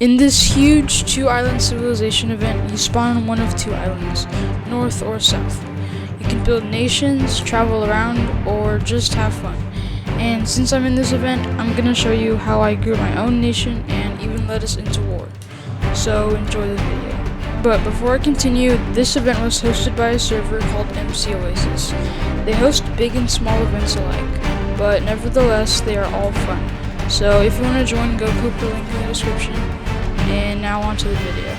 In this huge 2-island civilization event, you spawn on one of 2 islands, north or south. You can build nations, travel around, or just have fun. And since I'm in this event, I'm going to show you how I grew my own nation and even led us into war. So enjoy the video. But before I continue, this event was hosted by a server called MC Oasis. They host big and small events alike, but nevertheless, they are all fun. So if you want to join, go click the link in the description. And now on to the video.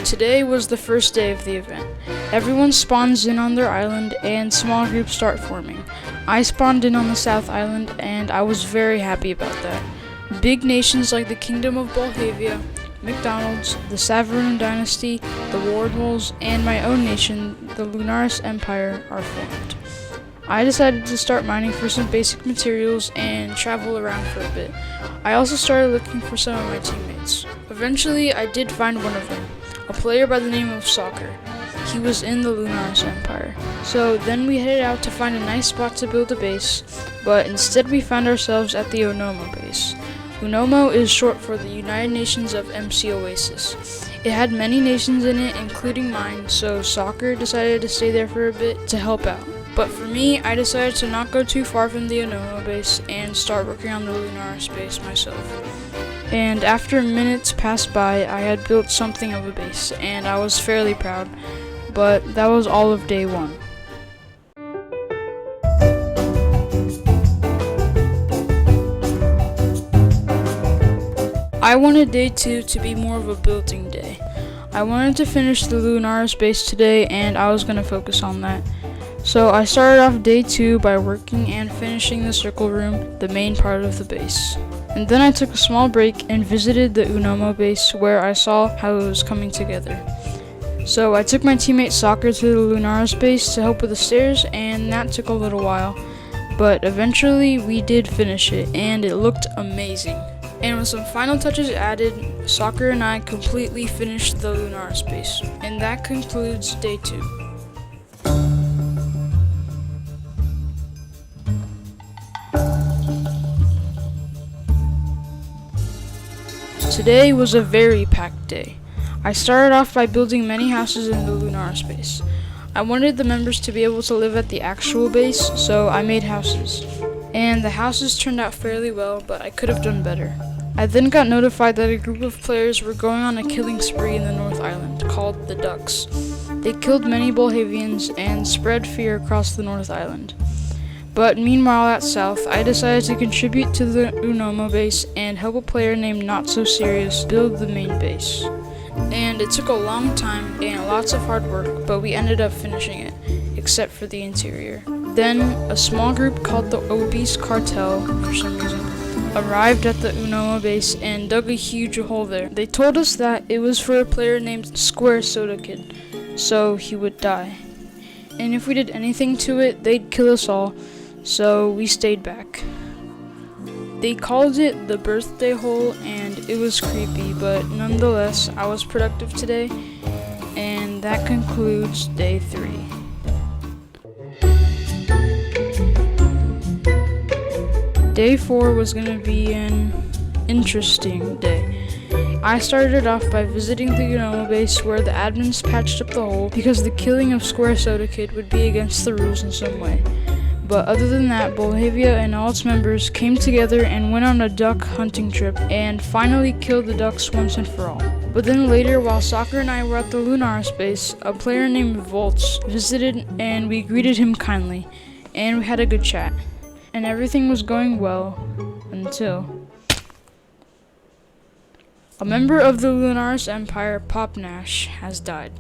Today was the first day of the event. Everyone spawns in on their island and small groups start forming. I spawned in on the South Island and I was very happy about that. Big nations like the Kingdom of Bolhavia, McDonald's, the Savarin Dynasty, the Wardwolves, and my own nation, the Lunaris Empire, are formed. I decided to start mining for some basic materials and travel around for a bit. I also started looking for some of my teammates. Eventually, I did find one of them, a player by the name of Soccer. He was in the Lunaris Empire. So then we headed out to find a nice spot to build a base, but instead we found ourselves at the Unomo base. Unomo is short for the United Nations of MC Oasis. It had many nations in it, including mine, so Soccer decided to stay there for a bit to help out. But for me, I decided to not go too far from the Unomo base and start working on the Lunaris base myself. And after minutes passed by, I had built something of a base, and I was fairly proud, but that was all of day 1. I wanted day 2 to be more of a building day. I wanted to finish the Lunaris base today, and I was going to focus on that. So I started off day 2 by working and finishing the circle room, the main part of the base. And then I took a small break and visited the Unomo base where I saw how it was coming together. So I took my teammate Soccer to the Lunaris base to help with the stairs, and that took a little while. But eventually we did finish it, and it looked amazing. And with some final touches added, Soccer and I completely finished the Lunaris base. And that concludes day 2. Today was a very packed day. I started off by building many houses in the Lunaris base. I wanted the members to be able to live at the actual base, so I made houses. And the houses turned out fairly well, but I could have done better. I then got notified that a group of players were going on a killing spree in the North Island, called the Ducks. They killed many Bolhavians and spread fear across the North Island. But meanwhile at South, I decided to contribute to the Unomo base and help a player named Not So Serious build the main base. And it took a long time and lots of hard work, but we ended up finishing it, except for the interior. Then, a small group called the Obese Cartel, for some reason, arrived at the Unomo base and dug a huge hole there. They told us that it was for a player named Square Soda Kid, so he would die. And if we did anything to it, they'd kill us all. So we stayed back. They called it the birthday hole and it was creepy, but nonetheless, I was productive today, and that concludes day 3. Day 4 was going to be an interesting day. I started off by visiting the Unomo base where the admins patched up the hole because the killing of Square Soda Kid would be against the rules in some way. But other than that, Bolhavia and all its members came together and went on a duck hunting trip and finally killed the ducks once and for all. But then later, while Soccer and I were at the Lunaris base, a player named Volts visited and we greeted him kindly, and we had a good chat. And everything was going well until a member of the Lunaris Empire, Pop Nash, has died.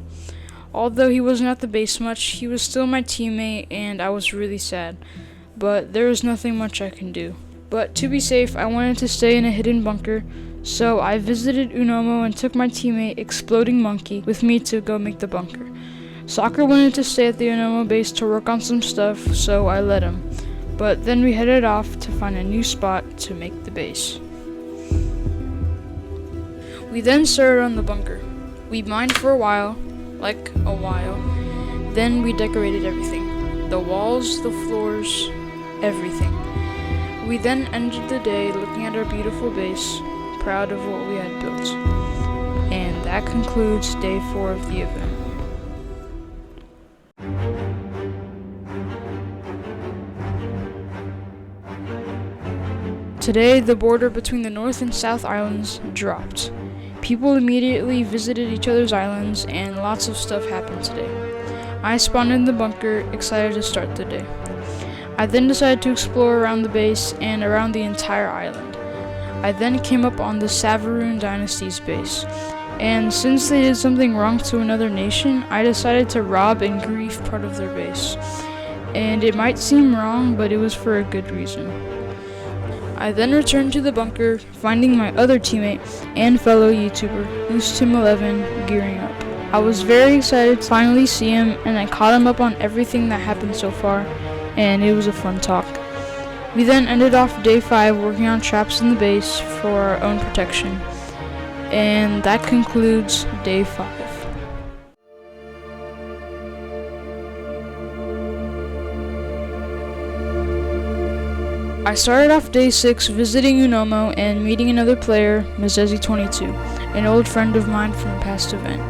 Although he wasn't at the base much, he was still my teammate and I was really sad. But there was nothing much I can do. But to be safe, I wanted to stay in a hidden bunker, so I visited Unomo and took my teammate, Exploding Monkey, with me to go make the bunker. Soccer wanted to stay at the Unomo base to work on some stuff, so I let him. But then we headed off to find a new spot to make the base. We then started on the bunker. We mined for a while. Then we decorated everything. The walls, the floors, everything. We then ended the day looking at our beautiful base, proud of what we had built. And that concludes day 4 of the event. Today, the border between the North and South Islands dropped. People immediately visited each other's islands, and lots of stuff happened today. I spawned in the bunker, excited to start the day. I then decided to explore around the base and around the entire island. I then came up on the Savaroon Dynasty's base, and since they did something wrong to another nation, I decided to rob and grief part of their base. And it might seem wrong, but it was for a good reason. I then returned to the bunker, finding my other teammate and fellow YouTuber, Ustim11, gearing up. I was very excited to finally see him, and I caught him up on everything that happened so far, and it was a fun talk. We then ended off day 5 working on traps in the base for our own protection, and that concludes day 5. I started off day 6 visiting Unomo and meeting another player, Mizezi22, an old friend of mine from a past event.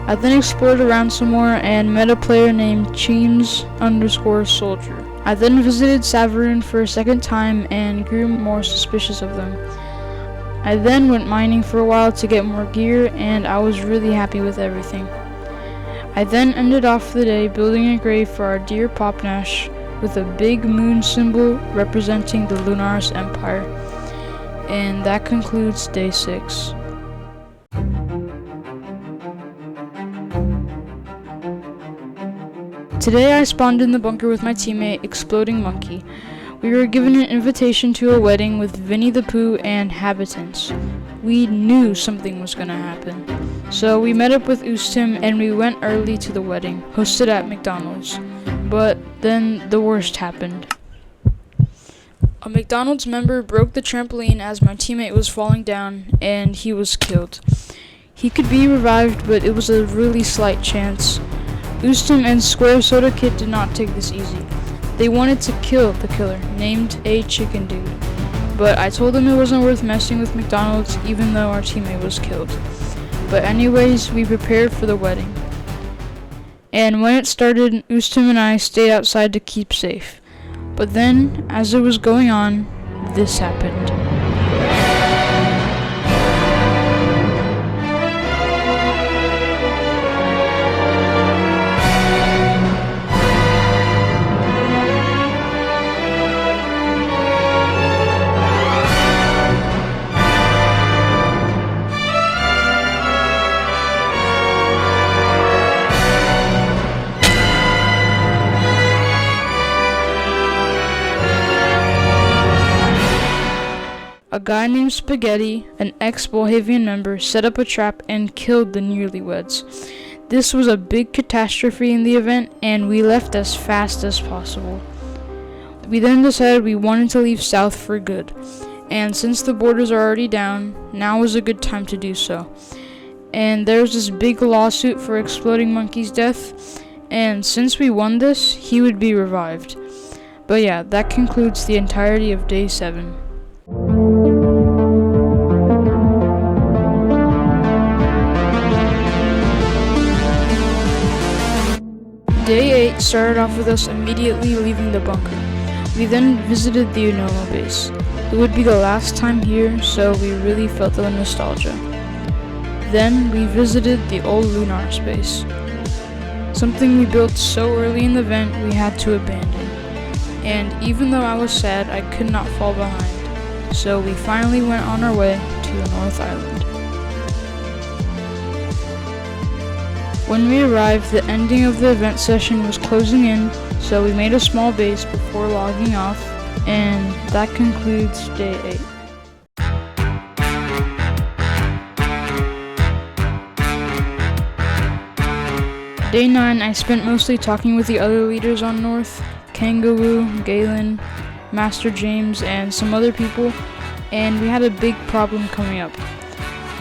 I then explored around some more and met a player named Cheems_Soldier. I then visited Savaroon for a second time and grew more suspicious of them. I then went mining for a while to get more gear, and I was really happy with everything. I then ended off the day building a grave for our dear Popnash, with a big moon symbol representing the Lunaris Empire. And that concludes day 6. Today I spawned in the bunker with my teammate, Exploding Monkey. We were given an invitation to a wedding with Winnie the Pooh and habitants. We knew something was gonna happen. So we met up with Ustim and we went early to the wedding, hosted at McDonald's. But then the worst happened. A McDonald's member broke the trampoline as my teammate was falling down, and he was killed. He could be revived, but it was a really slight chance. Ustim and Square Soda Kid did not take this easy. They wanted to kill the killer, named TheJeffDude. But I told them it wasn't worth messing with McDonald's even though our teammate was killed. But anyways, we prepared for the wedding. And when it started, Ustim and I stayed outside to keep safe. But then, as it was going on, this happened. A guy named Spaghetti, an ex-Bolhavian member, set up a trap and killed the newlyweds. This was a big catastrophe in the event, and we left as fast as possible. We then decided we wanted to leave south for good, and since the borders are already down, now was a good time to do so. And there was this big lawsuit for Exploding Monkey's death, and since we won this, he would be revived. But yeah, that concludes the entirety of day 7. Day 8 started off with us immediately leaving the bunker. We then visited the Unomo base. It would be the last time here, so we really felt the nostalgia. Then we visited the old Lunaris base. Something we built so early in the event we had to abandon. And even though I was sad, I could not fall behind. So we finally went on our way to the North Island. When we arrived, the ending of the event session was closing in, so we made a small base before logging off, and that concludes day 8. Day 9, I spent mostly talking with the other leaders on North, Kangaroo, Galen, Master James, and some other people, and we had a big problem coming up.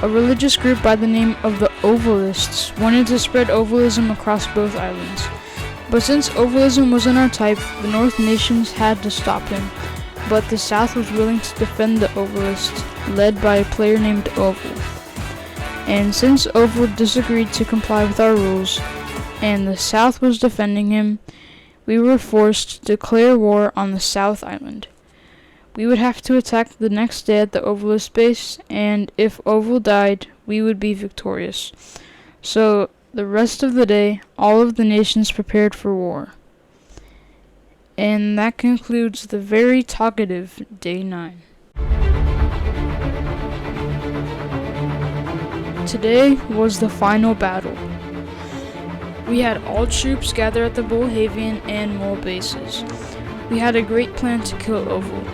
A religious group by the name of the Ovalists wanted to spread ovalism across both islands. But since ovalism wasn't our type, the North nations had to stop him. but the South was willing to defend the Overlist, led by a player named Oval. And since Oval disagreed to comply with our rules, and the South was defending him, we were forced to declare war on the South Island. We would have to attack the next day at the Overlist base, and if Oval died, we would be victorious. So, the rest of the day, all of the nations prepared for war. And that concludes the very talkative Day 9. Today was the final battle. We had all troops gather at the Bullhaven and Mole bases. We had a great plan to kill Oval,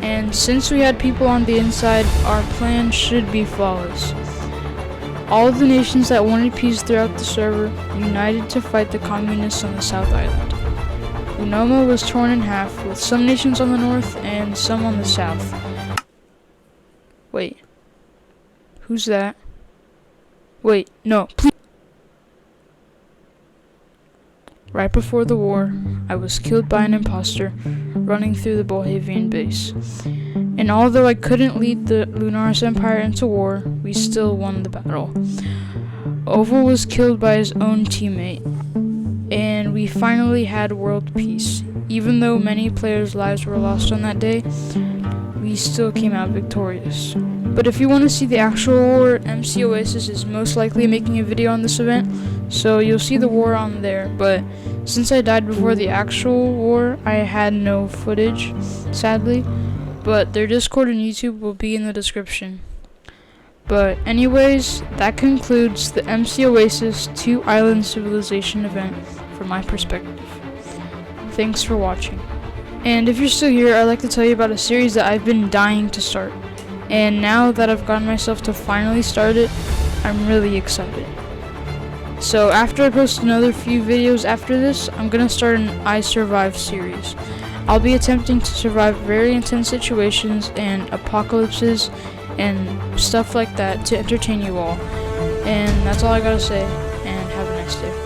and since we had people on the inside, our plan should be flawless. All of the nations that wanted peace throughout the server united to fight the communists on the South Island. Unoma was torn in half, with some nations on the north and some on the south. Wait. Who's that? Wait, no, please. Right before the war, I was killed by an imposter running through the Bullhaven base. And although I couldn't lead the Lunaris Empire into war, we still won the battle. Oval was killed by his own teammate, and we finally had world peace. Even though many players' lives were lost on that day, we still came out victorious. But if you want to see the actual war, MC Oasis is most likely making a video on this event, so you'll see the war on there. But since I died before the actual war, I had no footage, sadly. But their Discord and YouTube will be in the description. But anyways, that concludes the MC Oasis 2 Island Civilization event from my perspective. Thanks for watching. And if you're still here, I'd like to tell you about a series that I've been dying to start. And now that I've gotten myself to finally start it, I'm really excited. So after I post another few videos after this, I'm gonna start an I Survive series. I'll be attempting to survive very intense situations and apocalypses and stuff like that to entertain you all. And that's all I gotta say, and have a nice day.